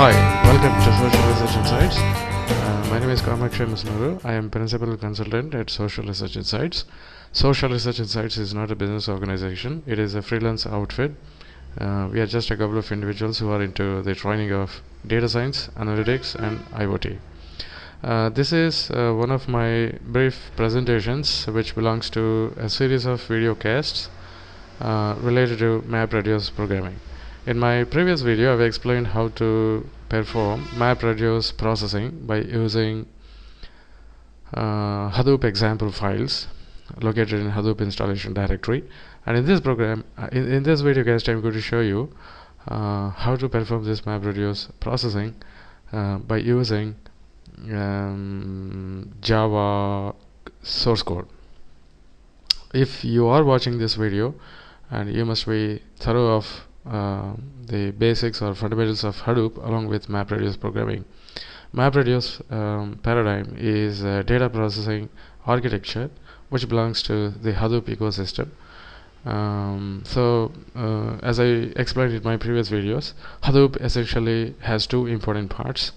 Hi, welcome to Social Research Insights. My name is Kamakshi. I am Principal Consultant at Social Research Insights. Social Research Insights is not a business organization, it is a freelance outfit. We are just a couple of individuals who are into the training of data science, analytics, and IoT. This is one of my brief presentations which belongs to a series of video casts related to MAPREDUCE programming. In my previous video, I've explained how to perform MAPREDUCE processing by using Hadoop example files located in Hadoop installation directory. And in this program, in this video cast, I'm going to show you how to perform this MAPREDUCE processing by using Java source code. If you are watching this video, and you must be thorough of the basics or fundamentals of Hadoop along with MAPREDUCE programming. MAPREDUCE paradigm is a data processing architecture which belongs to the Hadoop ecosystem. As I explained in my previous videos, Hadoop essentially has two important parts.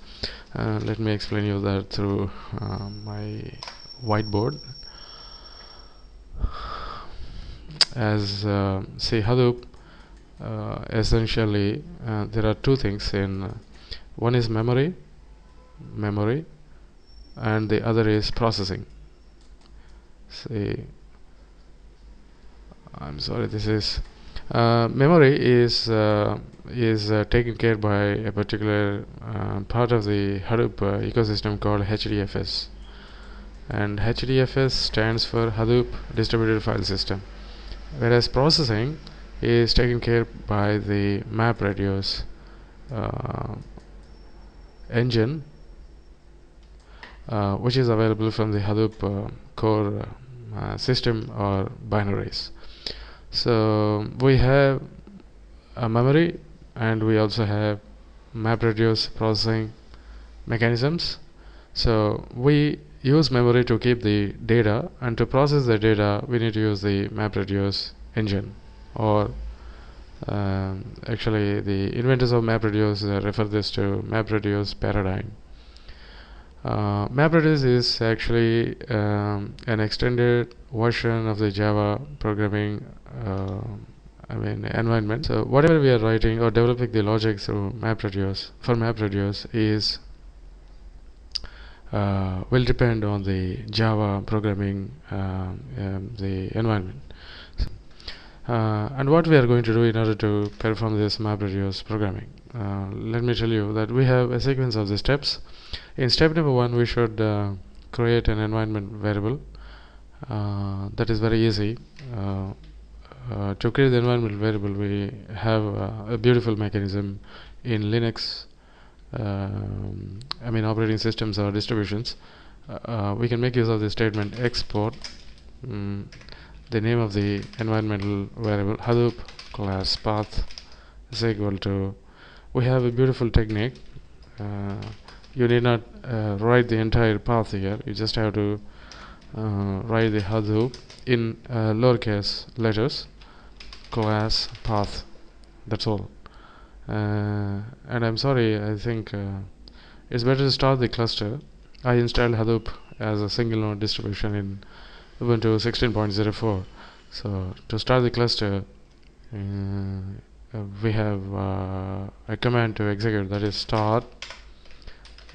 Let me explain you that through my whiteboard. As say Hadoop, essentially there are two things in one is memory, and the other is processing. Say, I'm sorry, this is memory is taken care by a particular part of the Hadoop ecosystem called HDFS, and HDFS stands for Hadoop Distributed File System, whereas processing is taken care by the MAPREDUCE engine, which is available from the Hadoop core system or binaries. So we have a memory and we also have MAPREDUCE processing mechanisms. So we use memory to keep the data, and to process the data we need to use the MAPREDUCE engine, or actually the inventors of MAPREDUCE refer this to MAPREDUCE paradigm. MAPREDUCE is actually an extended version of the Java programming environment. So whatever we are writing or developing the logic through MAPREDUCE is will depend on the Java programming the environment. And what we are going to do in order to perform this MAPREDUCE programming, let me tell you that we have a sequence of the steps. In step number 1, we should create an environment variable. That is very easy. To create the environment variable, we have a beautiful mechanism in Linux operating systems or distributions. We can make use of the statement export the name of the environmental variable Hadoop class path is equal to, we have a beautiful technique. You need not write the entire path here, you just have to write the Hadoop in lowercase letters, class path, that's all. And I'm sorry, I think it's better to start the cluster. I installed Hadoop as a single node distribution in Ubuntu 16.04. So to start the cluster, we have a command to execute, that is start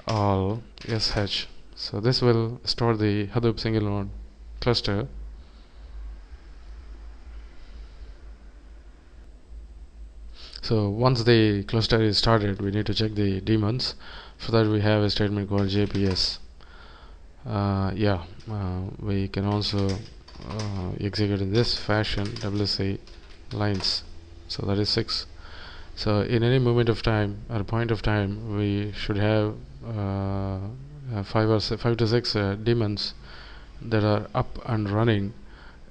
all sh. So this will start the Hadoop single node cluster. So once the cluster is started, we need to check the daemons. For that we have a statement called jps. We can also execute in this fashion wc lines, so that is 6. So in any moment of time or point of time, we should have 5 to 6 daemons that are up and running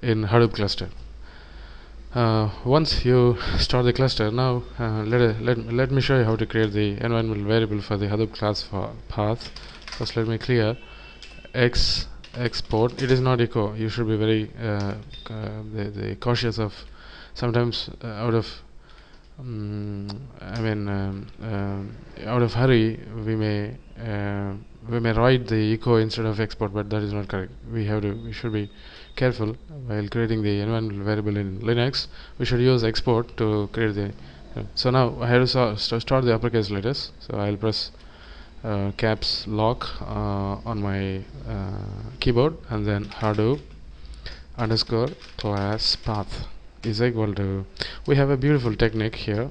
in Hadoop cluster. Once you start the cluster, now let me show you how to create the environmental variable for the Hadoop class path. First let me clear export. It is not echo. You should be very cautious of sometimes out of out of hurry we may write the echo instead of export, but that is not correct. We should be careful while creating the environmental variable in Linux. We should use export to create the so now I have to start the uppercase letters, so I'll press caps lock on my keyboard, and then Hadoop underscore class path is equal to, we have a beautiful technique here.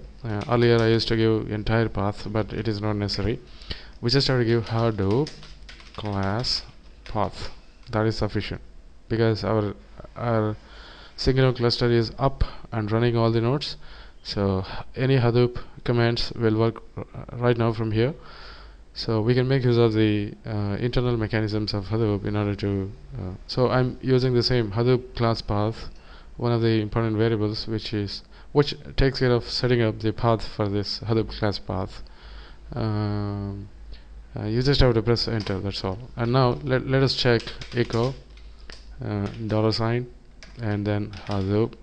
Earlier I used to give entire path, but it is not necessary. We just have to give Hadoop class path. That is sufficient, because our single node cluster is up and running all the nodes, so any Hadoop commands will work right now from here. So we can make use of the internal mechanisms of Hadoop in order to so I'm using the same Hadoop class path, one of the important variables which takes care of setting up the path for this Hadoop class path. You just have to press enter, that's all. And now let us check echo $, and then Hadoop.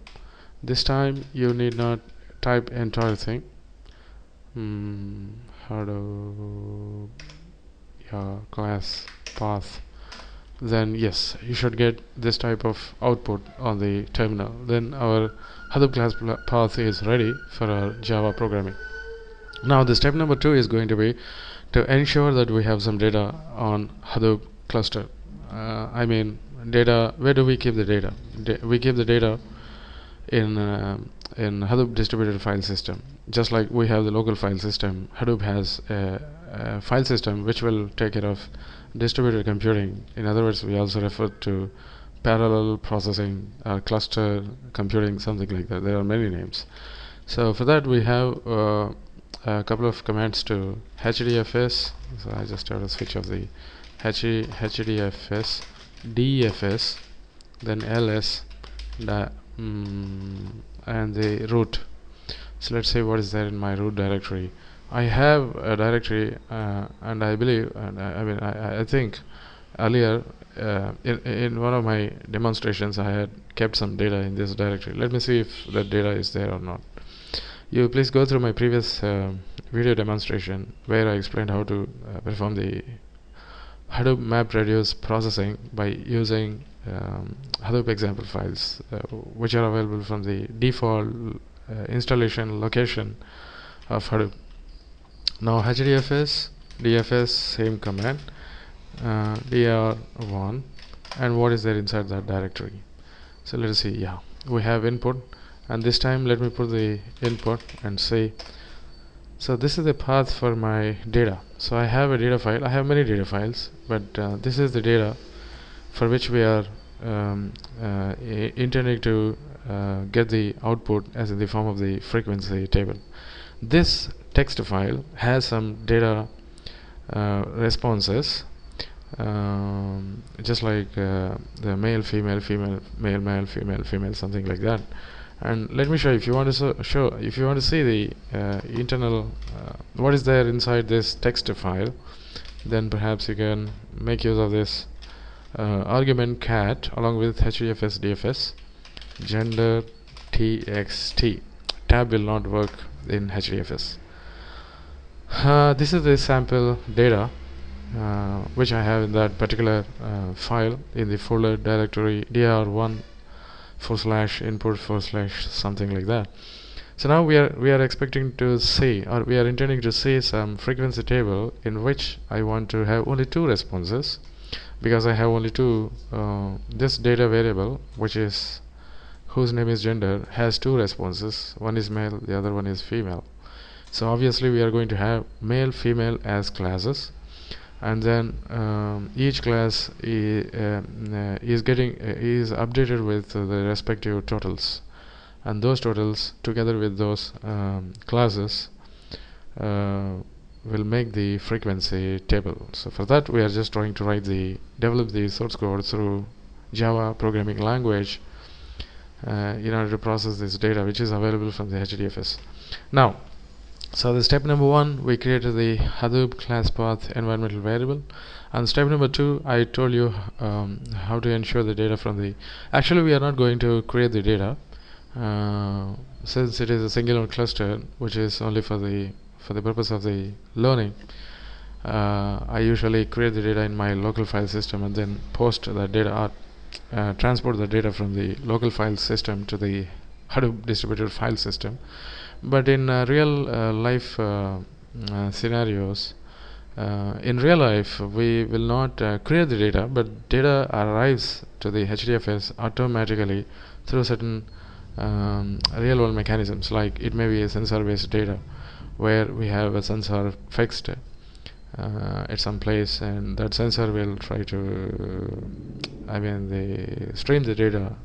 This time you need not type entire thing. Hadoop class path, then yes, you should get this type of output on the terminal. Then our Hadoop class path is ready for our Java programming. Now the step number 2 is going to be to ensure that we have some data on Hadoop cluster. Data, where do we keep the data? We keep the data in Hadoop distributed file system. Just like we have the local file system, Hadoop has a file system which will take care of distributed computing. In other words, we also refer to parallel processing, cluster computing, something like that. There are many names. So for that we have a couple of commands to HDFS. So I just have to switch off the HDFS, DFS, then LS, and the root. So let's see what is there in my root directory. I have a directory, and I believe, and I think earlier in one of my demonstrations I had kept some data in this directory. Let me see if that data is there or not. You please go through my previous video demonstration where I explained how to perform the Hadoop MAPREDUCE processing by using Hadoop example files, which are available from the default installation location of Hadoop. Now HDFS, DFS, same command, DR1, and what is there inside that directory? So let us see. Yeah, we have input, and this time let me put the input and say, so this is the path for my data. So I have a data file. I have many data files, but this is the data for which we are intending to get the output as in the form of the frequency table. This text file has some data responses, just like the male, female, female, male, male, female, female, something like that. And let me show you, if you want to see the internal what is there inside this text file, then perhaps you can make use of this argument cat along with HDFS DFS gender txt. Tab will not work in HDFS. This is the sample data which I have in that particular file in the folder directory dir1 /input / something like that. So now we are expecting to see, or we are intending to see, some frequency table in which I want to have only 2 responses, because I have only 2 this data variable, which is whose name is gender, has 2 responses. One is male, the other one is female. So obviously we are going to have male, female as classes, and then each class is updated with the respective totals, and those totals together with those classes will make the frequency table. So for that we are just trying to develop the source code through Java programming language in order to process this data, which is available from the HDFS. Now, so the step number 1, we created the Hadoop class path environmental variable, and step number 2, I told you how to ensure the data from the, actually we are not going to create the data, since it is a single node cluster which is only for the purpose of the learning, I usually create the data in my local file system and then post the data or transport the data from the local file system to the Hadoop distributed file system. But in real life scenarios, in real life we will not create the data, but data arrives to the HDFS automatically through certain real world mechanisms. Like it may be a sensor based data where we have a sensor fixed at some place, and that sensor will try to they stream the data,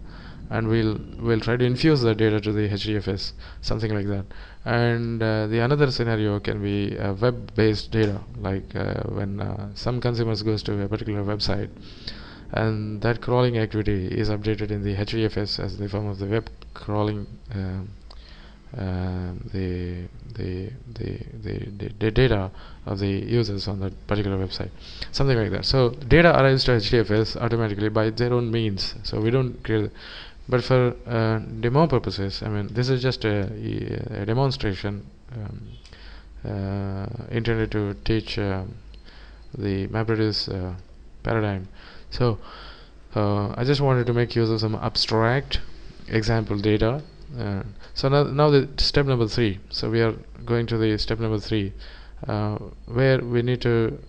and we'll try to infuse the data to the HDFS, something like that. And the another scenario can be web based data, like when some consumers goes to a particular website and that crawling activity is updated in the HDFS as the form of the web crawling the data of the users on that particular website, something like that. So data arrives to HDFS automatically by their own means, so we don't create. But for demo purposes, this is just a demonstration intended to teach the MAPREDUCE paradigm. So I just wanted to make use of some abstract example data. So now the step number 3. So we are going to the step number 3, where we need to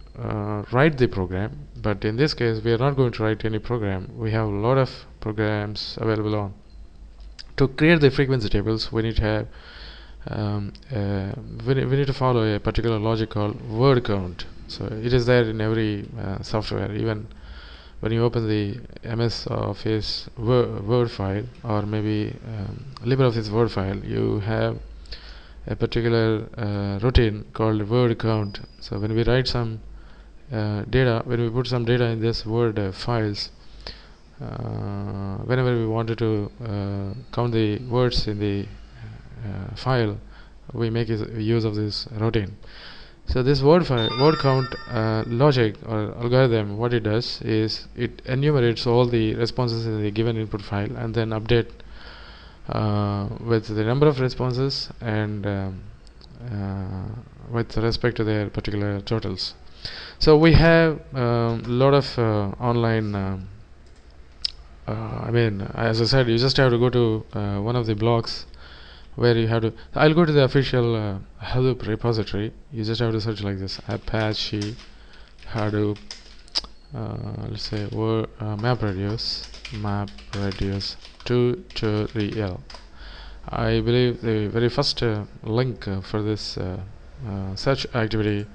write the program. But in this case, we are not going to write any program. We have a lot of programs available on. To create the frequency tables, we need to have we need to follow a particular logic called word count. So it is there in every software. Even when you open the MS Office Word file, or maybe LibreOffice Word file, you have a particular routine called word count. So when we write some data, when we put some data in this word files, whenever we wanted to count the words in the file, we make use of this routine. So this word count logic or algorithm, what it does is it enumerates all the responses in the given input file and then update with the number of responses and with respect to their particular totals. So we have a lot of online as I said, you just have to go to one of the blogs where you have to. I'll go to the official Hadoop repository. You just have to search like this: Apache Hadoop. Let's say MAPREDUCE tutorial. I believe the very first link for this search activity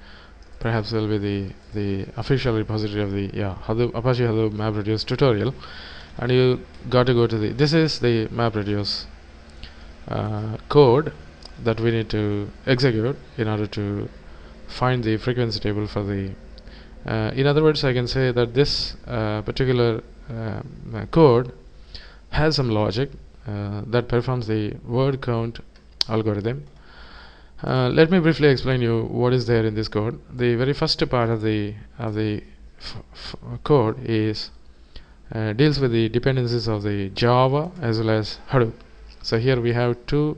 perhaps will be the official repository of the Hadoop, Apache Hadoop MAPREDUCE tutorial, and you got to go to this is the MAPREDUCE code that we need to execute in order to find the frequency table for the in other words, I can say that this particular code has some logic that performs the word count algorithm. Let me briefly explain you what is there in this code. The very first part of the code is deals with the dependencies of the Java as well as Hadoop. So here we have two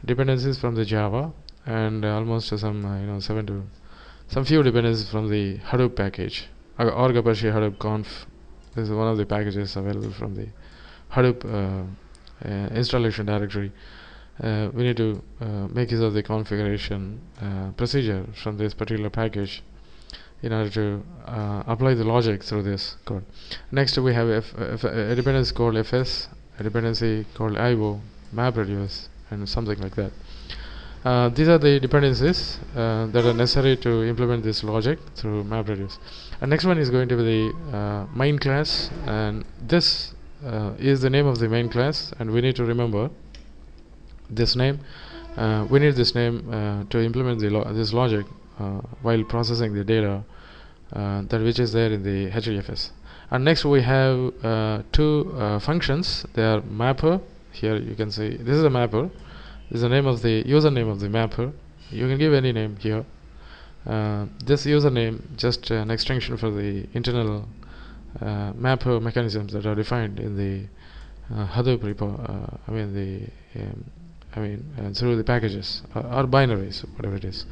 dependencies from the Java and almost some few dependencies from the Hadoop package. Org Apache Hadoop Conf. This is one of the packages available from the Hadoop installation directory. We need to make use of the configuration procedure from this particular package in order to apply the logic through this code. Next we have a dependency called FS, a dependency called IO, MAPREDUCE, and something like that. These are the dependencies that are necessary to implement this logic through MAPREDUCE. And next one is going to be the main class, and this is the name of the main class, and we need to remember this name. We need this name to implement this logic while processing the data that which is there in the HDFS. And next we have two functions. They are mapper. Here you can see this is a mapper. This is the name of the username of the mapper. You can give any name here. This username just an extension for the internal mapper mechanisms that are defined in the Hadoop repo. through the packages or binaries, whatever it is.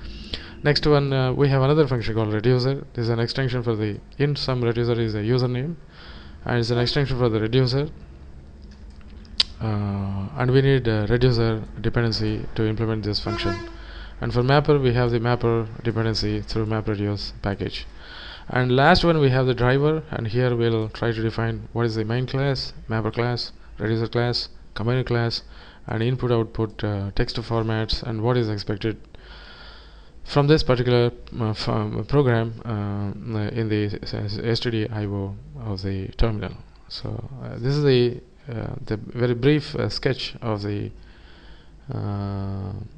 Next one, we have another function called reducer. This is an extension for the int sum. Reducer is a username, and it's an extension for the reducer. And we need a reducer dependency to implement this function. And for mapper, we have the mapper dependency through MAPREDUCE package. And last one, we have the driver, and here we'll try to define what is the main class, mapper class, reducer class, combiner class, and input output text formats, and what is expected from this particular program in the stdio of the terminal. So this is the very brief sketch of the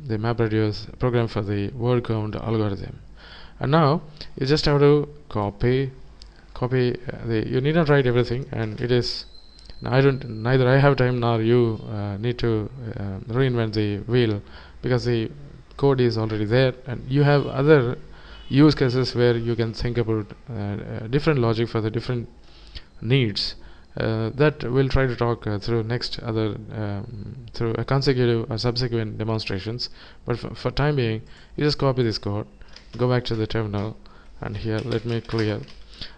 MAPREDUCE program for the word count algorithm. And now you just have to copy you need not write everything, and it is neither I have time nor you need to reinvent the wheel, because the code is already there, and you have other use cases where you can think about different logic for the different needs that we'll try to talk through next other through a consecutive or subsequent demonstrations. But for time being, you just copy this code, go back to the terminal, and here let me clear.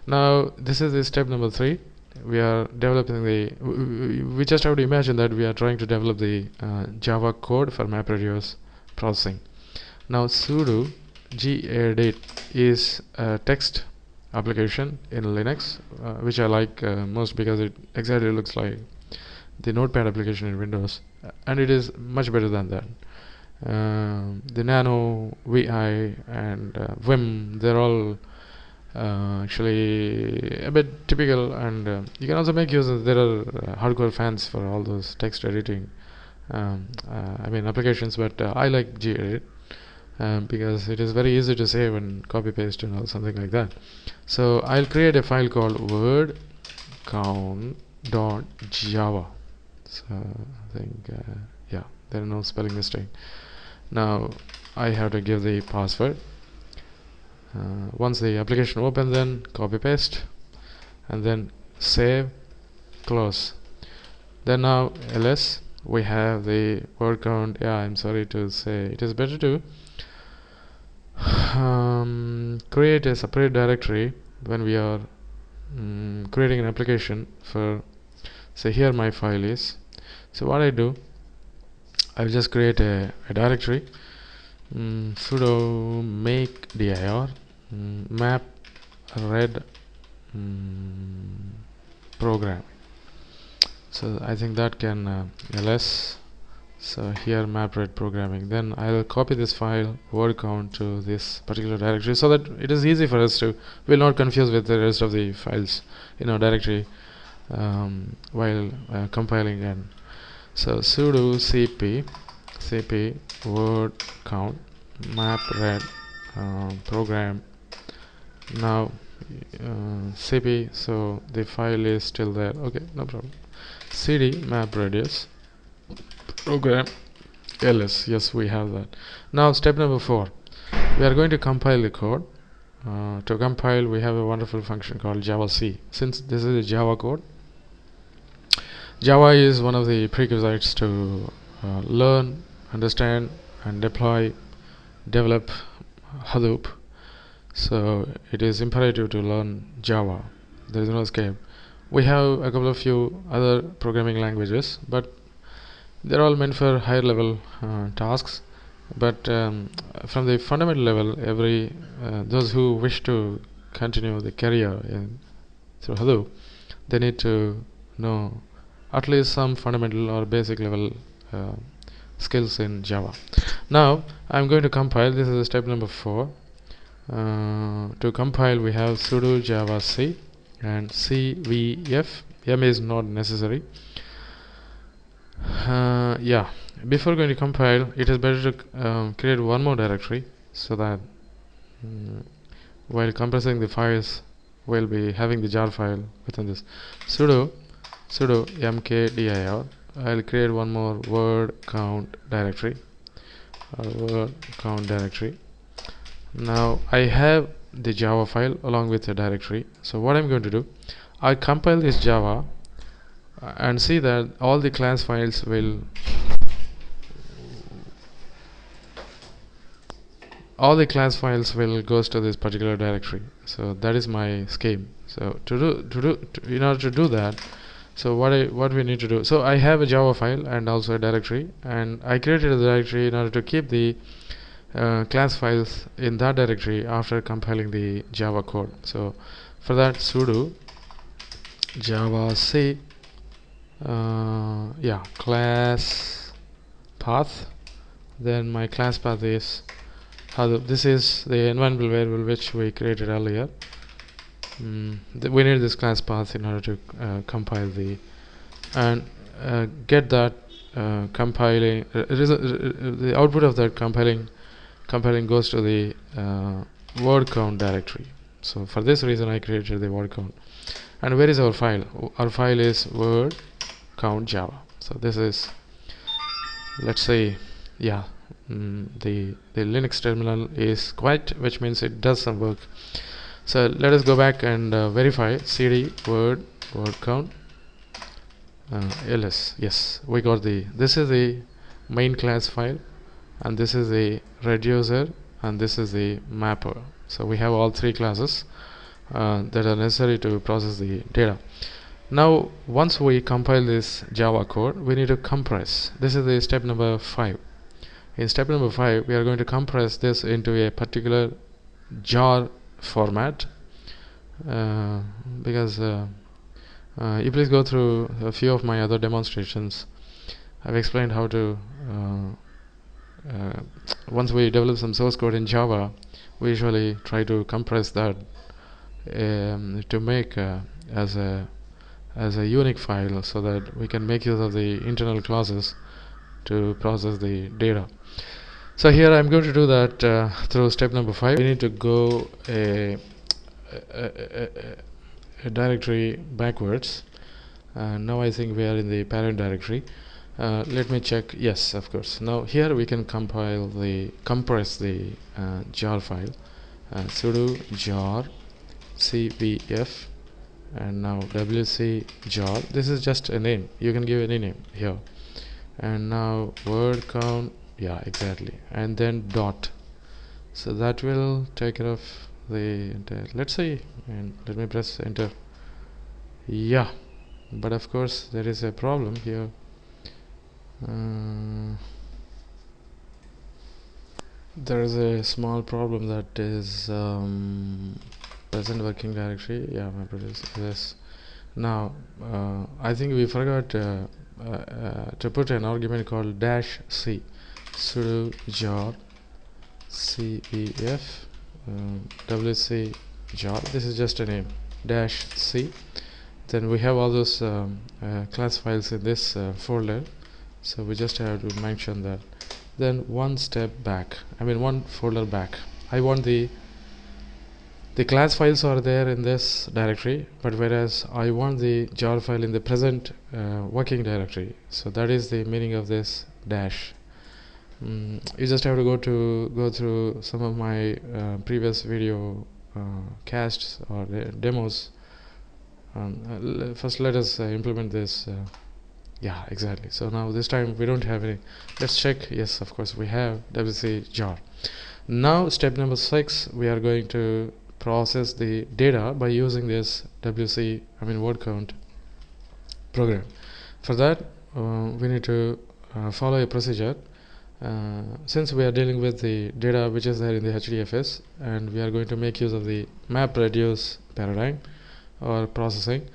Now this is the step number 3. We are developing we just have to imagine that we are trying to develop the Java code for MAPREDUCE processing. Now sudo gedit is a text application in Linux, which I like most because it exactly looks like the notepad application in Windows, and it is much better than that. The Nano, VI, and Vim, they're all actually a bit typical, and you can also make use of, there are hardcore fans for all those text editing applications, but I like gedit because it is very easy to save and copy paste and all, something like that. So I'll create a file called wordcount.java. So I think yeah, there are no spelling mistake. Now I have to give the password. Once the application opens, then copy paste, and then save, close. Then now ls, we have the word count. Yeah, I'm sorry to say, it is better to create a separate directory when we are creating an application for, say here my file is. So what I do, I'll just create a directory, sudo make dir map red program. So I think that can ls. So here MapRed programming. Then I'll copy this file word count to this particular directory, so that it is easy for us to, we'll not confuse with the rest of the files in our directory while compiling. And so sudo cp word count MapRed program. Now cp, so the file is still there. Okay, no problem. cd MAPREDUCE program ls. Yes, we have that. Now step number 4, we are going to compile the code. To compile, we have a wonderful function called javac. Since this is a Java code, Java is one of the prerequisites to learn, understand, and deploy, develop Hadoop. So it is imperative to learn Java. There is no escape. We have a couple of few other programming languages, but they're all meant for higher level tasks. But from the fundamental level, those who wish to continue the career through Hadoop, they need to know at least some fundamental or basic level skills in Java. Now I'm going to compile. This is step number 4. To compile, we have sudo javac and cvf. M is not necessary. Yeah, before going to compile, it is better to create one more directory, so that while compressing the files, we'll be having the jar file within this. Sudo mkdir. I'll create one more word count directory. Now I have the Java file along with the directory. So what I'm going to do, I compile this Java and see that all the class files will all the class files will goes to this particular directory. So that is my scheme. So in order to do that, so what we need to do, so I have a Java file and also a directory, and I created a directory in order to keep the class files in that directory after compiling the Java code. So for that, sudo java c class path. Then my class path is Hadoop. This is the environment variable which we created earlier. We need this class path in order to compile the and get that compiling the output of that compiling goes to the word count directory. So for this reason I created the word count. And where is our file? Our file is word count java. So this is, let's say, the Linux terminal is quiet, which means it does some work. So let us go back and verify cd word count ls. Yes, we got this is the main class file, and this is the reducer, and this is the mapper. So we have all three classes that are necessary to process the data. Now once we compile this Java code, we need to compress. This is the step number 5. In step number 5, we are going to compress this into a particular jar format, because you please go through a few of my other demonstrations. I've explained how to once we develop some source code in Java, we usually try to compress that to make as a unique file, so that we can make use of the internal classes to process the data. So here I'm going to do that through step number 5. We need to go a directory backwards. Now I think we are in the parent directory. Let me check. Yes, of course. Now here we can compress the jar file. Sudo jar cvf, and now wc jar. This is just a name. You can give any name here. And now word count. Yeah, exactly. And then dot. So that will take care of the entire. Let's see. And let me press enter. Yeah, but of course there is a problem here. There is a small problem, that is present working directory. Yeah, MAPREDUCE. Yes. Now I think we forgot to put an argument called -c. Sudo jar cvf wc jar. This is just a name. -c. Then we have all those class files in this folder. So we just have to mention that. Then one step back, one folder back. I want the class files are there in this directory, but whereas I want the jar file in the present working directory. So that is the meaning of this dash. You just have to go through some of my previous video casts or demos. First let us implement this. Yeah, exactly. So now this time we don't have any. Let's check. Yes, of course we have wc jar. Now step number 6, we are going to process the data by using this word count program. For that we need to follow a procedure. Since we are dealing with the data which is there in the HDFS, and we are going to make use of the MAPREDUCE paradigm or processing,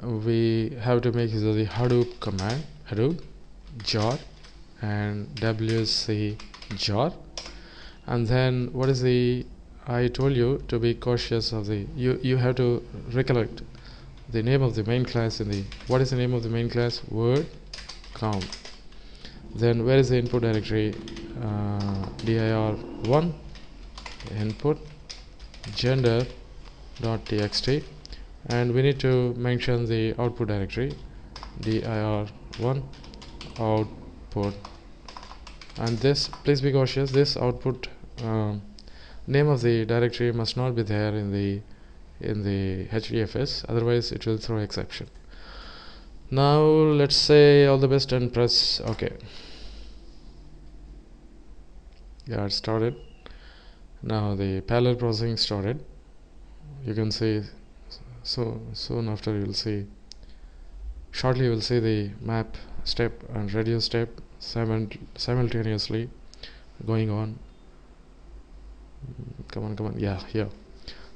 we have to make use of the Hadoop command, Hadoop jar and wc jar. And then what is the, I told you to be cautious of the, you have to recollect the name of the main class in the, what is the name of the main class? Word count. Then where is the input directory? dir1 input gender.txt, and we need to mention the output directory, dir1 output. And this, please be cautious, this output name of the directory must not be there in the HDFS, otherwise it will throw exception. Now let's say all the best and press OK. Yeah, it started. Now the parallel processing started. You can see, so soon after you will see, shortly you will see the map step and reduce step simultaneously going on. Come on, yeah, here.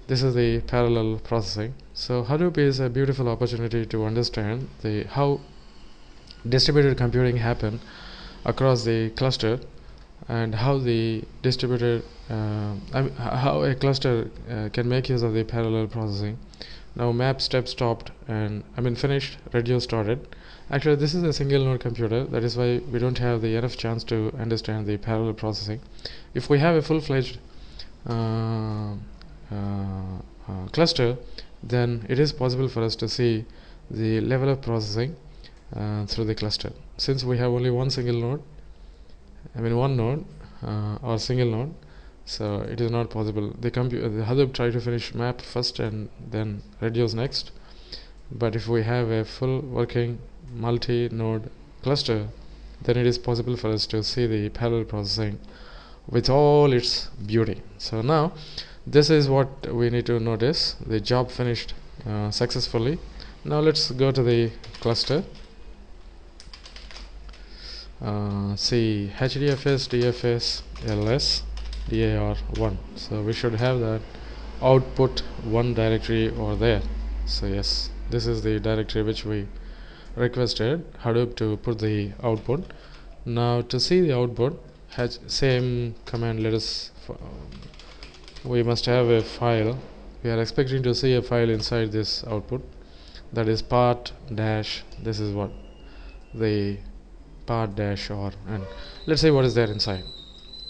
This is the parallel processing. So Hadoop is a beautiful opportunity to understand how distributed computing happen across the cluster, and how the distributed how a cluster can make use of the parallel processing. Now map step stopped and finished, reduce started. Actually this is a single node computer, that is why we don't have the enough chance to understand the parallel processing. If we have a full-fledged cluster, then it is possible for us to see the level of processing through the cluster. Since we have only one single node, one node or single node, so it is not possible. The Hadoop try to finish map first and then reduce next. But if we have a full working multi-node cluster, then it is possible for us to see the parallel processing with all its beauty. So now this is what we need to notice. The job finished successfully. Now let's go to the cluster. See HDFS, DFS, LS, DAR1. So we should have that output 1 directory over there. So yes, this is the directory which we requested Hadoop to put the output. Now to see the output, same command, we must have a file. We are expecting to see a file inside this output, that is part dash. This is what the part dash or, and let's see what is there inside.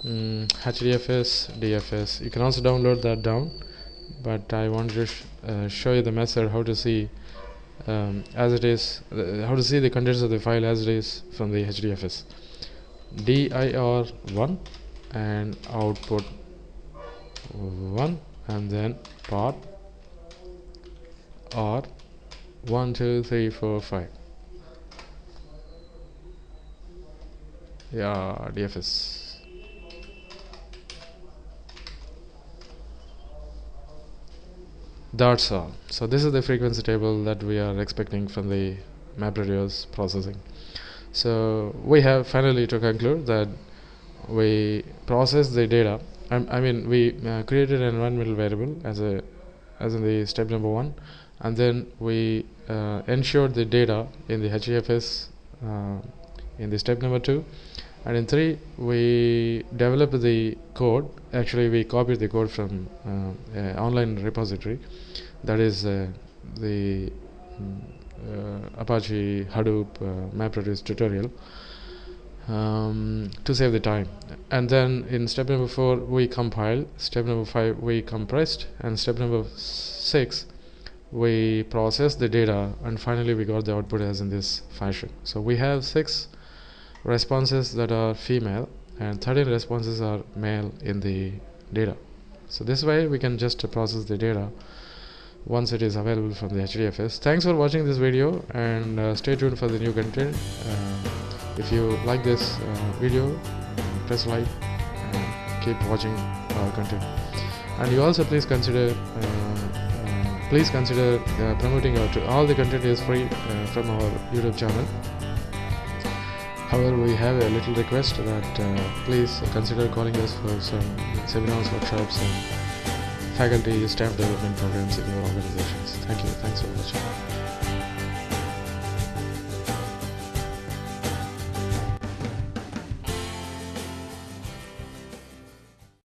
HDFS, DFS. You can also download that down, but I want to show you the method how to see as it is, how to see the contents of the file as it is from the HDFS. dir1 and output 1, and then part or 1 2 3 4 5. Yeah, DFS. That's all. So this is the frequency table that we are expecting from the MAPREDUCE processing. So we have finally to conclude that we process the data. We created an environmental variable as in the step number 1, and then we ensured the data in the HDFS in the step number 2, and in 3 we developed the code. Actually we copied the code from an online repository, that is the Apache Hadoop MapReduce tutorial, to save the time. And then in step number 4 we compiled, step number 5 we compressed, and step number 6 we processed the data, and finally we got the output as in this fashion. So we have 6 responses that are female and 13 responses are male in the data. So this way we can just process the data once it is available from the HDFS. Thanks for watching this video, and stay tuned for the new content. If you like this video, press like and keep watching our content. And you also please consider promoting all the content is free from our YouTube channel. However, we have a little request that please consider calling us for some seminars, workshops and faculty staff development programs in your organization.